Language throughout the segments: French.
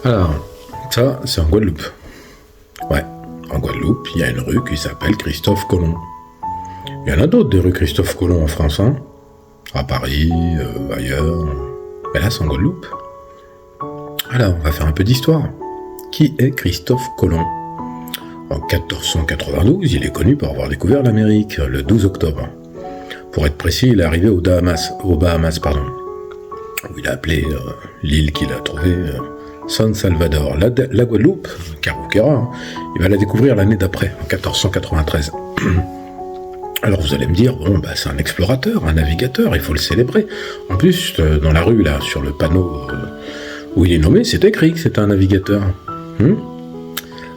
Alors, ça, c'est en Guadeloupe. Ouais, en Guadeloupe, il y a une rue qui s'appelle Christophe Colomb. Il y en a d'autres des rues Christophe Colomb en France, hein. À Paris, ailleurs. Mais là, c'est en Guadeloupe. Alors, on va faire un peu d'histoire. Qui est Christophe Colomb ? En 1492, il est connu pour avoir découvert l'Amérique, le 12 octobre. Pour être précis, il est arrivé aux Bahamas, où il a appelé l'île qu'il a trouvée San Salvador. La Guadeloupe, Carouquera, hein, il va la découvrir l'année d'après, en 1493. Alors vous allez me dire, bon, bah, c'est un explorateur, un navigateur, il faut le célébrer. En plus, dans la rue, là, sur le panneau où il est nommé, c'est écrit que c'est un navigateur.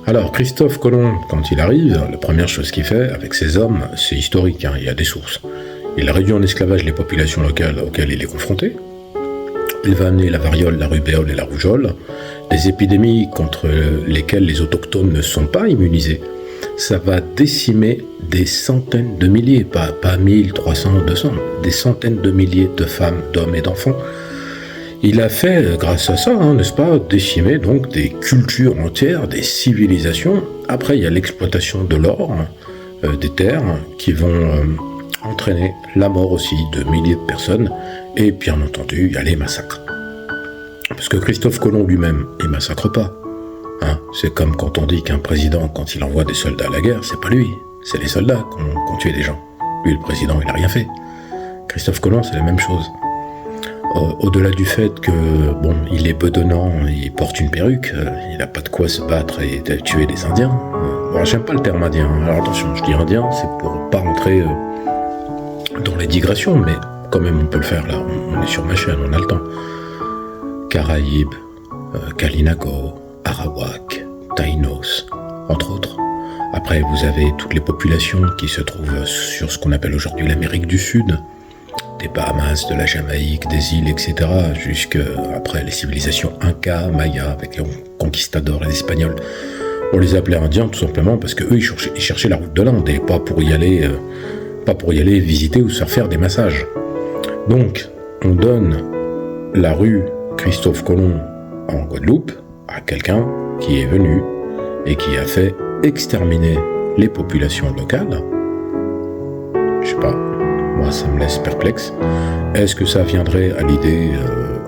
Alors, Christophe Colomb, quand il arrive, la première chose qu'il fait avec ses hommes, c'est historique, hein, il y a des sources. Il réduit en esclavage les populations locales auxquelles il est confronté. Il va amener la variole, la rubéole et la rougeole, des épidémies contre lesquelles les autochtones ne sont pas immunisés. Ça va décimer des centaines de milliers, pas 1000, 300, 200, des centaines de milliers de femmes, d'hommes et d'enfants. Il a fait, grâce à ça, hein, n'est-ce pas, décimer donc des cultures entières, des civilisations. Après, il y a l'exploitation de l'or, des terres, qui vont entraîner la mort aussi de milliers de personnes. Et bien entendu, il y a les massacres. Parce que Christophe Colomb lui-même, il massacre pas. Hein, c'est comme quand on dit qu'un président, quand il envoie des soldats à la guerre, c'est pas lui, c'est les soldats qui ont tué des gens. Lui, le président, il a rien fait. Christophe Colomb, c'est la même chose. Au-delà du fait que, bon, il est bedonnant, il porte une perruque, il n'a pas de quoi se battre et tuer des Indiens. Bon, j'aime pas le terme indien, alors attention, je dis indien, c'est pour pas rentrer dans les digressions, mais quand même on peut le faire là, on est sur ma chaîne, on a le temps. Caraïbes, Kalinago, Arawak, Taïnos, entre autres. Après, vous avez toutes les populations qui se trouvent sur ce qu'on appelle aujourd'hui l'Amérique du Sud, des Bahamas, de la Jamaïque, des îles, etc., jusqu'après les civilisations Inca, Maya, avec les conquistadors et les Espagnols. On les appelait Indiens tout simplement parce que eux ils cherchaient la route de l'Inde et pas pour y aller visiter ou se faire des massages. Donc, on donne la rue Christophe Colomb en Guadeloupe à quelqu'un qui est venu et qui a fait exterminer les populations locales. Je sais pas. Moi, ça me laisse perplexe. Est-ce que ça viendrait à l'idée,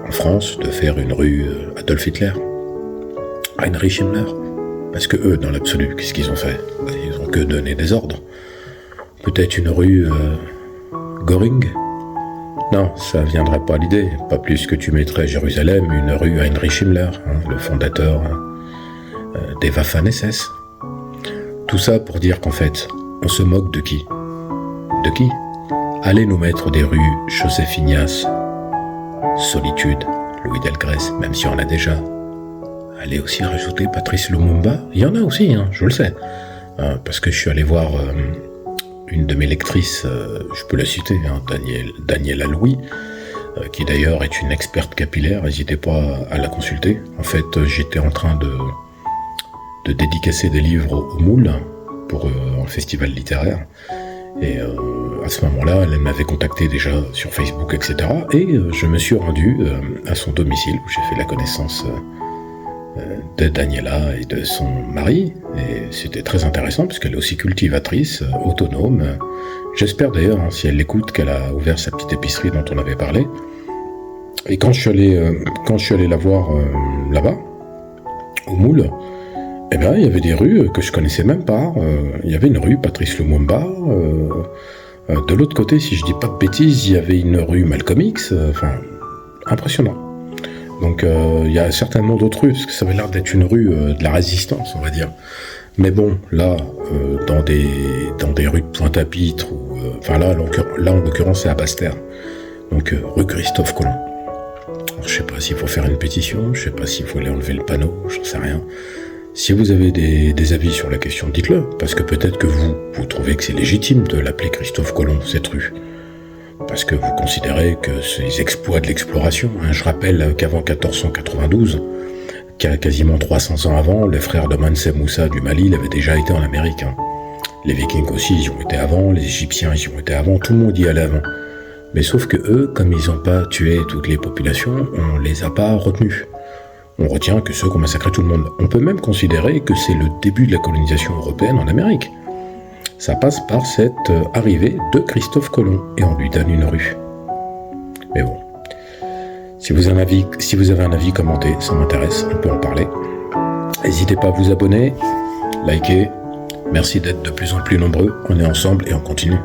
en France, de faire une rue Adolf Hitler, Heinrich Himmler? Parce que eux, dans l'absolu, qu'est-ce qu'ils ont fait? Ils ont que donné des ordres. Peut-être une rue Göring? Non, ça viendrait pas à l'idée. Pas plus que tu mettrais Jérusalem une rue Heinrich Himmler, hein, le fondateur des Waffen-SS. Tout ça pour dire qu'en fait, on se moque de qui? De qui? Allez nous mettre des rues Joseph Ignace, Solitude, Louis Delgrès, même si on a déjà. Allez aussi rajouter Patrice Lumumba, il y en a aussi, hein, je le sais. Parce que je suis allé voir une de mes lectrices, je peux la citer, hein, Daniela Louis, qui d'ailleurs est une experte capillaire, n'hésitez pas à la consulter. En fait, j'étais en train de dédicacer des livres au Moule pour un festival littéraire. Et à ce moment-là, elle m'avait contacté déjà sur Facebook, etc. Et je me suis rendu à son domicile où j'ai fait la connaissance de Daniela et de son mari. Et c'était très intéressant puisqu'elle est aussi cultivatrice, autonome. J'espère d'ailleurs, hein, si elle l'écoute, qu'elle a ouvert sa petite épicerie dont on avait parlé. Et quand je suis allé la voir là-bas, au Moule, eh bien, il y avait des rues que je connaissais même pas. Il y avait une rue Patrice Lumumba. De l'autre côté, si je dis pas de bêtises, il y avait une rue Malcolm X. Enfin, impressionnant. Donc, il y a certainement d'autres rues, parce que ça avait l'air d'être une rue de la résistance, on va dire. Mais bon, là, dans des rues de Pointe-à-Pitre, enfin là, en l'occurrence, c'est à Basse-Terre. Donc, rue Christophe Colomb. Alors, je sais pas s'il faut faire une pétition, je sais pas s'il faut aller enlever le panneau, j'en sais rien. Si vous avez des avis sur la question, dites-le, parce que peut-être que vous trouvez que c'est légitime de l'appeler Christophe Colomb, cette rue. Parce que vous considérez que ces exploits de l'exploration, hein, je rappelle qu'avant 1492, quasiment 300 ans avant, le frère de Mansa Moussa du Mali, il avait déjà été en Amérique. Hein. Les Vikings aussi, ils y ont été avant, les Égyptiens, ils y ont été avant, tout le monde y allait avant. Mais sauf que eux, comme ils n'ont pas tué toutes les populations, on les a pas retenus. On retient que ceux qui ont massacré tout le monde. On peut même considérer que c'est le début de la colonisation européenne en Amérique. Ça passe par cette arrivée de Christophe Colomb, et on lui donne une rue. Mais bon, si vous avez un avis, commentez, ça m'intéresse, on peut en parler. N'hésitez pas à vous abonner, liker. Merci d'être de plus en plus nombreux, on est ensemble et on continue.